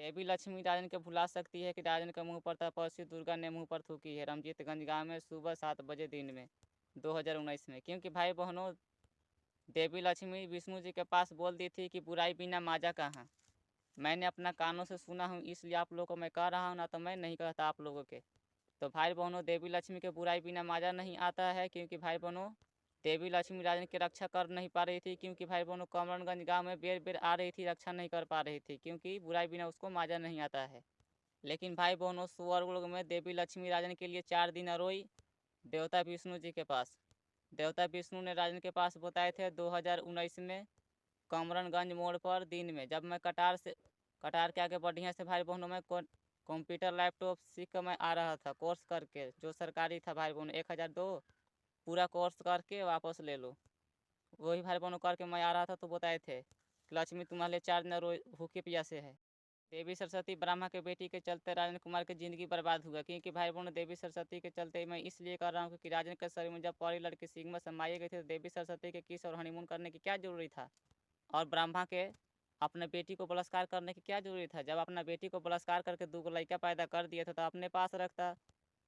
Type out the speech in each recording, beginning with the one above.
देवी लक्ष्मी राजन के भुला सकती है कि राजन के मुंह पर तपस्वी दुर्गा ने मुंह पर थूकी है। रमजीतगंज गांव में सुबह 7 बजे दिन में 2019 में। क्योंकि भाई बहनों, देवी लक्ष्मी विष्णु जी के पास बोल दी थी कि बुराई बिना माजा कहाँ। मैंने अपना कानों से सुना हूँ, इसलिए आप लोगों को मैं कह रहा हूँ, ना तो मैं नहीं कहता आप लोगों के। तो भाई बहनों, देवी लक्ष्मी के बुराई बिना माजा नहीं आता है। क्योंकि भाई बहनों, देवी लक्ष्मी राजन की रक्षा कर नहीं पा रही थी। क्योंकि भाई बहनों, कमरनगंज गांव में बेर बेर आ रही थी, रक्षा नहीं कर पा रही थी, क्योंकि बुराई बिना उसको माजा नहीं आता है। लेकिन भाई बहनों, स्वर्ग में देवी लक्ष्मी राजन के लिए 4 दिन रोई देवता विष्णु जी के पास। देवता विष्णु ने राजन के पास बताए थे 2019 में कमरनगंज मोड़ पर दिन में, जब मैं कटार के आगे बढ़िया से भाई बहनों में कंप्यूटर लैपटॉप सीख कर मैं आ रहा था कोर्स करके, जो सरकारी था भाई बहनों 1002 पूरा कोर्स करके वापस ले लो। वही भाई बहनों करके मैं आ रहा था, तो बताए थे कि लक्ष्मी तुम्हारे 4 दिन भूखे प्यासे है। देवी सरस्वती ब्रह्मा के बेटी के चलते राजन कुमार की ज़िंदगी बर्बाद हुआ। क्योंकि भाई बहनों, देवी सरस्वती के चलते मैं इसलिए कर रहा हूँ क्योंकि राजन के शरीर में जब पहली लड़की सिग्मा समाई गई थी, तो देवी सरस्वती के किस और हनीमून करने की क्या जरूरी था, और ब्रह्मा के अपने बेटी को बलात्कार करने की क्या जरूरी था। जब अपना बेटी को बलात्कार करके 2 लड़का पैदा कर दिया था, तो अपने पास रखता,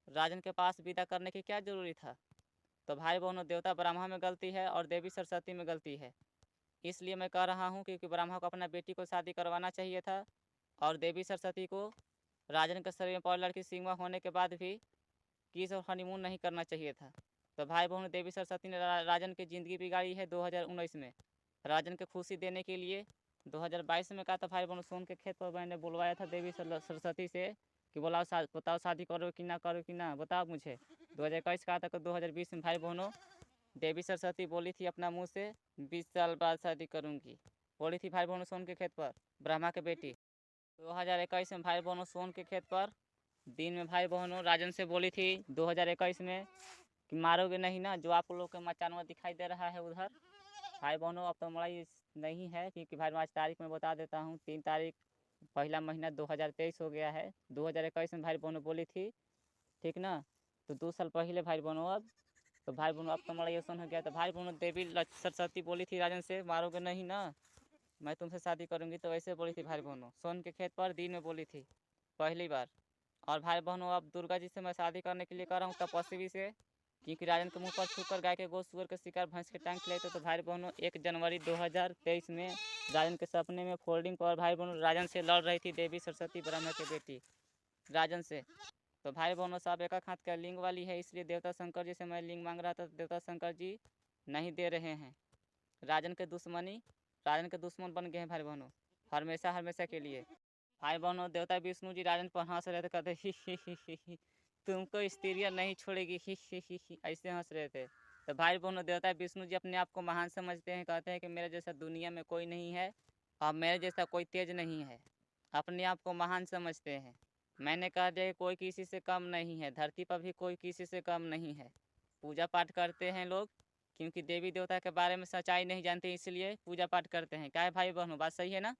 राजन के पास विदा करने की क्या जरूरी था। तो भाई बहनों, देवता ब्रह्मा में गलती है और देवी सरस्वती में गलती है। इसलिए मैं कह रहा हूँ क्योंकि ब्रह्मा को अपना बेटी को शादी करवाना चाहिए था, और देवी सरस्वती को राजन के शरीर में पहली लड़की सिग्मा होने के बाद भी किस और हनीमून नहीं करना चाहिए था। तो भाई बहनों, देवी सरस्वती ने राजन की ज़िंदगी बिगाड़ी है 2019 में। राजन को खुशी देने के लिए 2022 में कहा था भाई बहनों, सोन के खेत पर मैंने बुलवाया था देवी सरस्वती से कि बताओ शादी करो कि ना बताओ मुझे। 2021 कहा था कि 2020 में भाई बहनों, देवी सरस्वती बोली थी अपना मुँह से 20 साल बाद शादी करूँगी, बोली थी भाई बहनों सोन के खेत पर, ब्रह्मा के बेटी। 2021 में भाई बहनों, सोन के खेत पर दिन में भाई बहनों राजन से बोली थी 2021 में कि मारोगे नहीं ना, जो आप लोग के मचान में दिखाई दे रहा है उधर। भाई बहनों, अब तो मड़ाई नहीं है, क्योंकि भाई आज तारीख में बता देता हूँ, 3 तारीख पहला महीना 2023 हो गया है। 2021 में भाई बहनों बोली थी, ठीक ना, तो 2 साल पहले भाई बहनों। अब तो भाई बहनों, अब तो मड़ाई ऐसा हो गया। तो भाई बहनों, देवी सरस्वती बोली थी राजन से, मारोगे नहीं ना, मैं तुमसे शादी करूँगी। तो वैसे बोली थी भाई बहनों, सोन के खेत पर दिन में बोली थी पहली बार। और भाई बहनों, अब दुर्गा जी से मैं शादी करने के लिए कर रहा हूँ, तपस्वी से, क्योंकि राजन के मुंह पर थूकर गाय के गोश्त, सुअर के शिकार, भैंस के टांग खिलाते। तो भाई बहनों, 1 जनवरी 2023 में राजन के सपने में फोल्डिंग पर भाई बहनों राजन से लड़ रही थी देवी सरस्वती ब्रह्मा की बेटी राजन से। तो भाई बहनों, सब एक हाथ का लिंग वाली है, इसलिए देवता शंकर जी से मैं लिंग मांग रहा था, देवता शंकर जी नहीं दे रहे हैं। राजन के दुश्मन बन गए हैं भाई बहनों, हमेशा हमेशा के लिए। भाई बहनों, देवता विष्णु जी राजन पर हंस रहे थे, कहते ही तुमको स्त्रियाँ नहीं छोड़ेगी, ही ऐसे हंस रहे थे। तो भाई बहनों, देवता विष्णु जी अपने आप को महान समझते हैं, कहते हैं कि मेरे जैसा दुनिया में कोई नहीं है और मेरे जैसा कोई तेज नहीं है, अपने आप को महान समझते हैं। मैंने कह दिया कि कोई किसी से कम नहीं है, धरती पर भी कोई किसी से कम नहीं है। पूजा पाठ करते हैं लोग, क्योंकि देवी देवता के बारे में सच्चाई नहीं जानते, इसलिए पूजा पाठ करते हैं। क्या है भाई बहनों, बात सही है ना।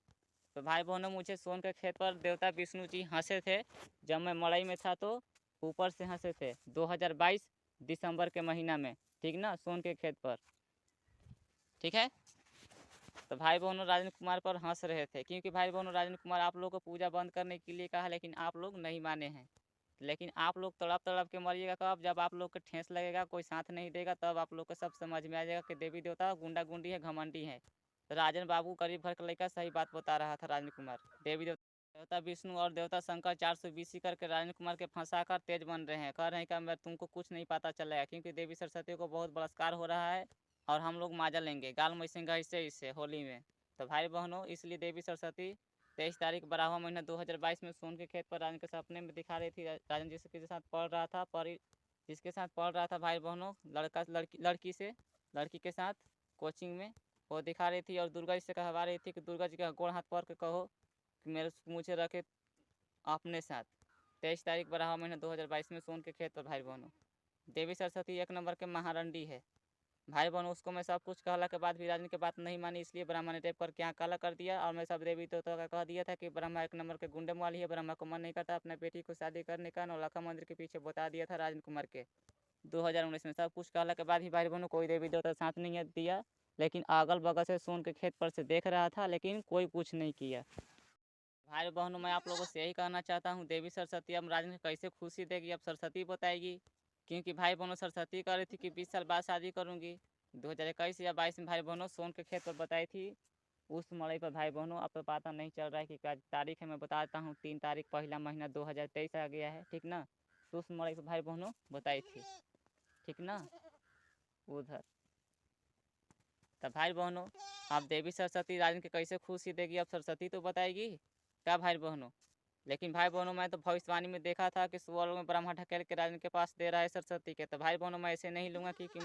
तो भाई बहनों, मुझे सोन के खेत पर देवता विष्णु जी हंसे थे, जब मैं मड़ई में था, तो ऊपर से हंसे थे 2022 दिसंबर के महीना में, ठीक ना, सोन के खेत पर, ठीक है। तो भाई बहनों, राजन कुमार पर हंस रहे थे, क्योंकि भाई बहनों, राजन कुमार आप लोगों को पूजा बंद करने के लिए कहा, लेकिन आप लोग नहीं माने हैं। लेकिन आप लोग तड़प तड़प के मरिएगा कब, जब आप लोग को ठेस लगेगा, कोई साथ नहीं देगा, तब आप लोग को सब समझ में आ जाएगा कि देवी देवता गुंडा गुंडी है, घमंडी है। तो राजन बाबू गरीब घर का लड़का सही बात बता रहा था। राजन कुमार देवी देवता विष्णु और देवता शंकर 420 करके राजन कुमार के फंसा कर तेज बन रहे हैं, कह रहे हैं कि मैं तुमको कुछ नहीं पता चलेगा, क्योंकि देवी सरस्वती को बहुत बलात्कार हो रहा है और हम लोग माजा लेंगे, गाल मैसेंगे इससे होली में। तो भाई बहनों, इसलिए देवी सरस्वती 23 तारीख 12वां महीना 2022 में सोन के खेत पर राजन के सपने में दिखा रही थी। राजन जिसके साथ पढ़ रहा था, जिसके साथ पढ़ रहा था भाई बहनों, लड़की के साथ कोचिंग में, वो दिखा रही थी और दुर्गा जी से कहवा रही थी कि दुर्गा जी का गोड़ हाथ पकड़ के कहो कि मुझे रखे अपने साथ। 23 तारीख 12वां महीना 2022 में सोन के खेत पर भाई बहनों, देवी सरस्वती 1 नंबर के महारंडी है। भाई बहनों, उसको मैं सब कुछ कहला के बाद भी राजन की बात नहीं मानी, इसलिए ब्रह्मा ने टेप करके यहाँ काला कर दिया, और मैं सब देवी देवता का कह दिया था कि ब्रह्मा 1 नंबर के गुंडे वाली है। ब्रह्मा को मन नहीं करता अपने बेटी को शादी करने का, नौलखा मंदिर के पीछे बता दिया था राजन कुमार के 2019 में। सब कुछ कहला के बाद भी भाई बहनों कोई देवी देवता साथ नहीं दिया, लेकिन अगल बगल से सोन के खेत पर से देख रहा था, लेकिन कोई कुछ नहीं किया। भाई बहनों, मैं आप लोगों से यही कहना चाहता हूँ, देवी सरस्वती अब राजन को कैसे खुशी देगी, अब सरस्वती बताएगी। क्योंकि भाई बहनों सरस्वती कह रही थी कि 20 साल बाद शादी करूँगी। 2021 या 22 में भाई बहनों सोन के खेत पर बताई थी। उस मड़ई पर भाई बहनों अब तो पता नहीं चल रहा है कि क्या तारीख है। मैं बताता हूँ, 3 तारीख पहला महीना 2023 आ गया है, ठीक ना। तो उस मड़ई पर भाई बहनों बताई थी, ठीक ना, उधर। तब भाई बहनों, अब देवी सरस्वती राजन के कैसे खुशी देगी, अब सरस्वती तो बताएगी क्या भाई बहनों। लेकिन भाई बहनों, मैं तो भविष्यवाणी में देखा था कि सुअर में ब्रह्मा ढकेल के राजन के पास दे रहा है सरस्वती के। तो भाई बहनों, मैं ऐसे नहीं लूँगा, क्योंकि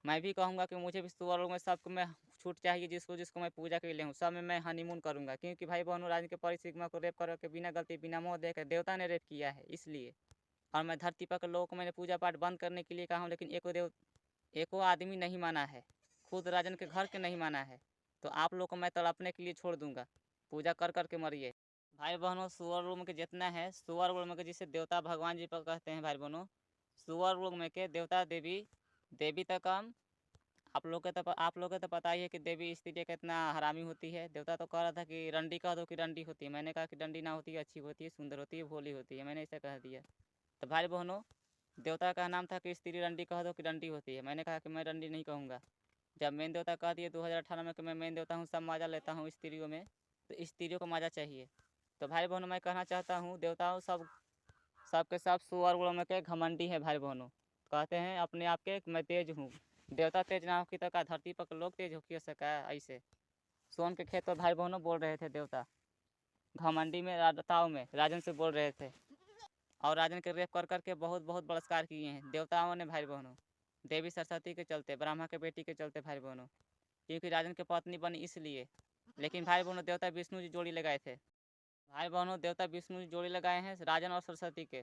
मैं भी कहूँगा कि मुझे भी सुअर में सबको मैं छूट चाहिए, जिसको जिसको मैं पूजा के लिए हूँ, सब में मैं हनीमून करूँगा। क्योंकि भाई बहनों, राजन के परिसिग्मा को रेप करके बिना गलती बिना मोह देकर देवता ने रेप किया है, इसलिए। और मैं धरती पर के लोगों को मैंने पूजा पाठ बंद करने के लिए कहा हूँ, लेकिन एको आदमी नहीं माना है, खुद राजन के घर के नहीं माना है। तो आप लोग को मैं तड़पने के लिए छोड़ दूंगा, पूजा कर कर के मरिए। भाई बहनों, सुअर लोग में के जितना है, सुअर लोग में के जिसे देवता भगवान जी पर कहते हैं भाई बहनों, सुअर लोग में के देवता देवी, देवी तक कम। आप लोग को तो पता ही है कि देवी स्त्री कितना हरामी होती है। देवता तो कह रहा था कि रंडी कह दो कि रंडी होती है, मैंने कहा कि रंडी ना होती है, अच्छी होती है, सुंदर होती है, भोली होती है, मैंने ऐसा कह दिया। तो भाई बहनों, देवता का नाम था कि स्त्री रंडी कह दो कि रंडी होती है, मैंने कहा कि मैं रंडी नहीं कहूँगा। जब मेन देवता कह दिए 2018 में कि मैं मेन देवता हूँ, सब मजा लेता हूँ स्त्रियों में, तो स्त्रियों को मजा चाहिए। तो भाई बहनों, मैं कहना चाहता हूँ, देवताओं सब के सब सुअर उड़ में के घमंडी है भाई बहनों। कहते हैं अपने आप के मैं तेज हूँ, देवता तेज ना हो की तो का धरती पर के लोग तेज हो की सका ऐसे। सोन के खेत पर भाई बहनों बोल रहे थे देवता, घमंडी में राजताओं में राजन से बोल रहे थे। और राजन के रेप कर करके बहुत बहुत बलात्कार किए हैं देवताओं ने भाई बहनों, देवी सरस्वती के चलते, ब्रह्मा के बेटी के चलते भाई बहनों। क्योंकि राजन के पत्नी बनी इसलिए। लेकिन भाई बहनों, देवता विष्णु जी जोड़ी लगाए थे। भाई बहनों, देवता विष्णु जी जोड़ी लगाए हैं राजन और सरस्वती के।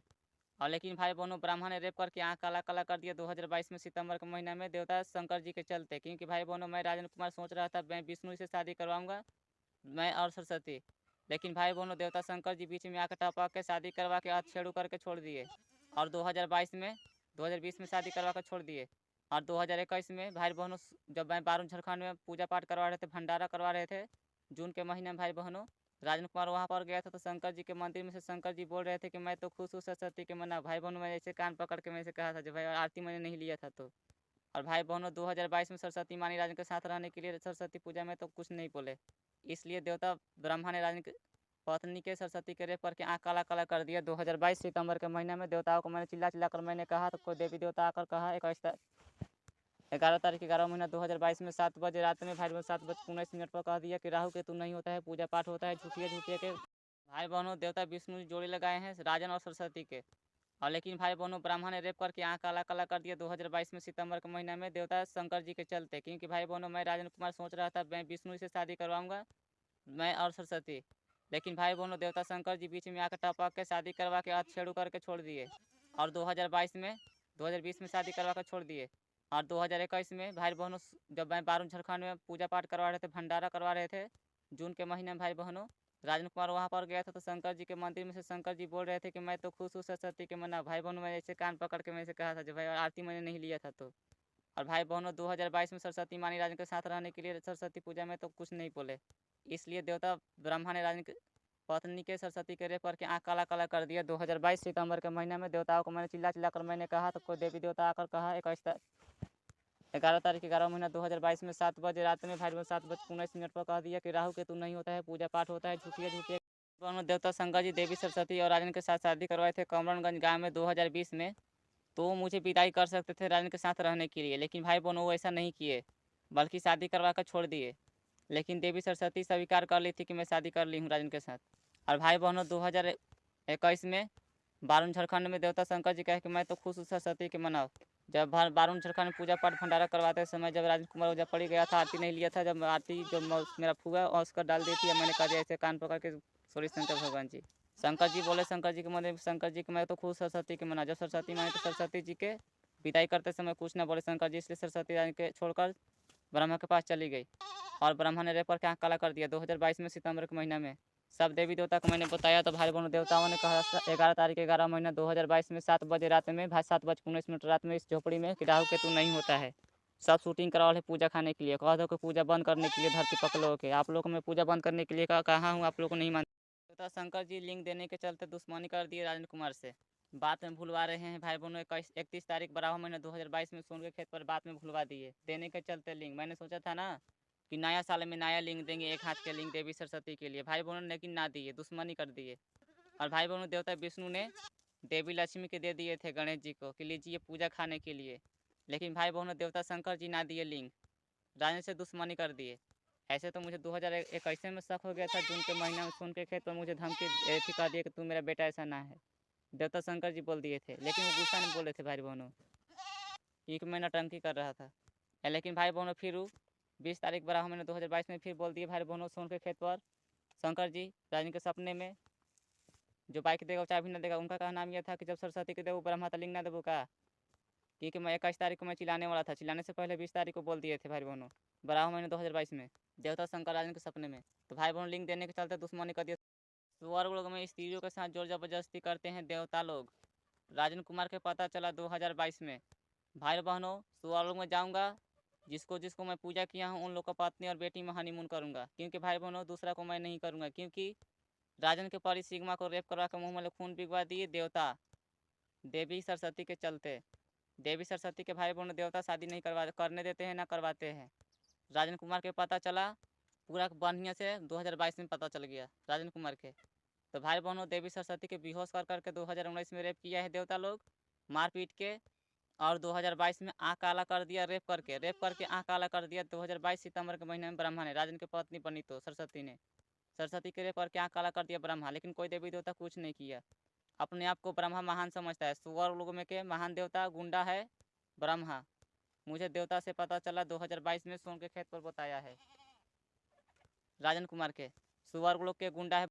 और लेकिन भाई बहनों, ब्राह्मण ने रेप करके आँख काला काला कर दिया 2022 में सितंबर के महीने में, देवता शंकर जी के चलते। क्योंकि भाई बहनों, मैं राजन कुमार सोच रहा था मैं विष्णु से शादी करवाऊंगा, मैं और सरस्वती। लेकिन भाई बहनों, देवता शंकर जी बीच में आकर टपक के शादी करवा के छेड़ू करके छोड़ दिए। और 2020 में शादी करवा कर छोड़ दिए। और 2021 में भाई बहनों, जब मैं बारून झारखंड में पूजा पाठ करवा रहे थे, भंडारा करवा रहे थे जून के महीने में भाई बहनों, राजन कुमार वहाँ पर गया था। तो शंकर जी के मंदिर में से शंकर जी बोल रहे थे कि मैं तो खुश हूँ सरस्वती के मना। भाई बहनों, मैं ऐसे कान पकड़ के मैं से कहा था जो भाई आरती मैंने नहीं लिया था तो। और भाई बहनों, 2022 में सरस्वती मानी राजन के साथ रहने के लिए सरस्वती पूजा में तो कुछ नहीं बोले। इसलिए देवता ब्रह्मा ने राजन के पत्नी के सरस्वती के रेप करके आँख काला काला कर दिया 2022 सितंबर के महीने में। देवताओं को मैंने चिल्ला चिल्ला कर मैंने कहा, तो कोई देवी देवता आकर कहा 11 तारीख 11 महीना 2022 में 7 बजे रात में भाई बहनों 7:19 पर कह दिया कि राहु केतु नहीं होता है, पूजा पाठ होता है झूठिए झूठिए के। भाई बहनों, देवता विष्णु जोड़ी लगाए हैं राजन और सरस्वती के। और लेकिन भाई बहनों, ब्राह्मण ने रेप करके आँख काला काला कर दिया 2022 में सितंबर के महीने में, देवता शंकर जी के चलते। क्योंकि भाई बहनों, मैं राजन कुमार सोच रहा था मैं विष्णु से शादी करवाऊंगा, मैं और सरस्वती। लेकिन भाई बहनों, देवता शंकर जी बीच में आकर टपक के शादी करवा के छेड़ू करके छोड़ दिए। और 2020 में शादी करवा कर छोड़ दिए। और 2021 में भाई बहनों, जब मैं बारून झारखंड में पूजा पाठ करवा रहे थे, भंडारा करवा रहे थे जून के महीने में भाई बहनों, राजन कुमार वहाँ पर गया था। तो शंकर जी के मंदिर में से शंकर जी बोल रहे थे कि मैं तो खुश हूँ सरस्वती के मना। भाई बहनों, मैं ऐसे कान पकड़ के मैं से कहा था जो भाई आरती मैंने नहीं लिया था तो। और भाई बहनों, 2022 में सरस्वती मानी राजन के साथ रहने के लिए सरस्वती पूजा में तो कुछ नहीं बोले। इसलिए देवता ब्रह्मा ने राजन के पत्नी के सरस्वती के रेप करके आँख काला काला कर दिया 2022 सितंबर के महीने में। देवताओं को मैंने चिल्ला चिल्ला कर मैंने कहा, तो कोई देवी देवता आकर कहा 11 तारीख 11 महीना 2022 में 7 बजे रात में भाई बहनों 7:19 पर कह दिया कि राहु केतु नहीं होता है, पूजा पाठ होता है झूठिए झूठिए। दोनों देवता शंकर जी, देवी सरस्वती और राजन के साथ शादी करवाए थे कमरनगंज गाँव में 2020 में। तो वो मुझे विदाई कर सकते थे राजन के साथ रहने के लिए, लेकिन भाई बहनों वो ऐसा नहीं किए, बल्कि शादी करवा कर छोड़ दिए। लेकिन देवी सरस्वती स्वीकार कर ली थी कि मैं शादी कर ली हूँ राजन के साथ। और भाई बहनों, 2021 में बारून झारखंड में देवता शंकर जी कहे कि मैं तो खुश हूँ सरस्वती के मनाओ। जब बारून झारखंड में पूजा पाठ भंडारा करवाते समय जब राजन कुमार ओझा पड़ी गया था, आरती नहीं लिया था, जब आरती जो मेरा फुआ और उसका डाल दी थी, मैंने कहा दिया ऐसे कान पकड़ के सॉरी शंकर भगवान जी। शंकर जी बोले, शंकर जी के मंदिर शंकर जी के मैं तो खुद सरस्वती के मना। जब सरस्वती माने तो सरस्वती जी के विदाई करते समय कुछ ना बोले शंकर जी, इसलिए सरस्वती रानी के छोड़कर ब्रह्मा के पास चली गई। और ब्रह्मा ने रेप करके आँख काला कर दिया 2022 में सितंबर के महीने में। सब देवी देवता को मैंने बताया, तो भाई बहनों देवताओं ने कहा 11 तारीख 11 महीना 2022 में 7 बजे रात में 7:19 रात में इस झोपड़ी में कि राहु केतु नहीं होता है। सब शूटिंग करवा है पूजा खाने के लिए, कह दो कि पूजा बंद करने के लिए धरती पकड़ो के। आप लोग को मैं पूजा बंद करने के लिए कहा हूँ, आप लोग को नहीं मान। देवता शंकर जी लिंग देने के चलते दुश्मनी कर दिए राजन कुमार से। बात में भूलवा रहे हैं भाई बहनों। 31 तारीख 12वां महीना 2022 में सोन के खेत पर बात में भूलवा दिए देने के चलते लिंग। मैंने सोचा था ना कि नया साल में नया लिंग देंगे, एक हाथ के लिंग देवी सरस्वती के लिए भाई बहनों, लेकिन ना दिए, दुश्मनी कर दिए। और भाई बहनों देवता विष्णु ने देवी लक्ष्मी के दे दिए थे गणेश जी को कि लीजिए पूजा खाने के लिए, लेकिन भाई बहनों देवता शंकर जी ना दिए लिंग, राजन से दुश्मनी कर दिए। ऐसे तो मुझे 2021 में शक हो गया था, जून के महीना में सोन के खेत पर मुझे धमकी ऐसी कर दिए कि तू मेरा बेटा ऐसा ना है, देवता शंकर जी बोल दिए थे। लेकिन वो गुस्सा नहीं बोले थे भाई बहनों, एक महीना टंकी कर रहा था। लेकिन भाई बहनों फिर 20 तारीख 12 महीने 2022 में फिर बोल दिए भाई बहनों सोन के खेत पर शंकर जी राजन के सपने में जो बाइक देगा वो चाबी न देगा। उनका कहना यह था कि जब सरस्वती के देव ब्रह्मा लिंग ना देवो का, क्योंकि मैं 21 तारीख को मैं चिल्लाने वाला था, चिल्लाने से पहले 20 तारीख को बोल दिए थे भाई बहनों 12 महीने 2022 में देवता शंकर राजन के सपने में। तो भाई बहनों लिंग देने के चलते दुश्मनी कर दिया। स्वर्ग लोग में स्त्रियों के साथ जोर जबरदस्ती करते हैं देवता लोग। राजन कुमार के पता चला 2022 में। भाई बहनों स्वर्ग में जाऊँगा, जिसको जिसको मैं पूजा किया हूँ उन लोग का पत्नी और बेटी में हनीमून करूँगा, क्योंकि भाई बहनों दूसरा को मैं नहीं करूँगा। क्योंकि राजन के परी सिग्मा को रेप करवा कर मुँह में खून पिघवा दिए देवता देवी सरस्वती के चलते। देवी सरस्वती के भाई बहनों देवता शादी नहीं करने देते हैं, ना करवाते हैं। राजन कुमार के पता चला पूरा बढ़िया से 2022 में पता चल गया राजन कुमार के। तो भाई बहनों देवी सरस्वती के बेहोश कर करके 2019 में रेप किया है देवता लोग, मार पीट के। और 2022 में आँख काला कर दिया रेप करके आँख काला कर दिया 2022 सितंबर के महीने में ब्रह्मा ने। राजन के पत्नी बनी तो सरस्वती ने, सरस्वती के रेप करके आँख काला कर दिया ब्रह्मा। लेकिन कोई देवी देवता कुछ नहीं किया, अपने आप को ब्रह्मा महान समझता है। स्वर्ग लोग में के महान देवता गुंडा है ब्रह्मा। मुझे देवता से पता चला 2022 में सोन के खेत पर बताया है राजन कुमार के। स्वर्ग लोग के गुंडा है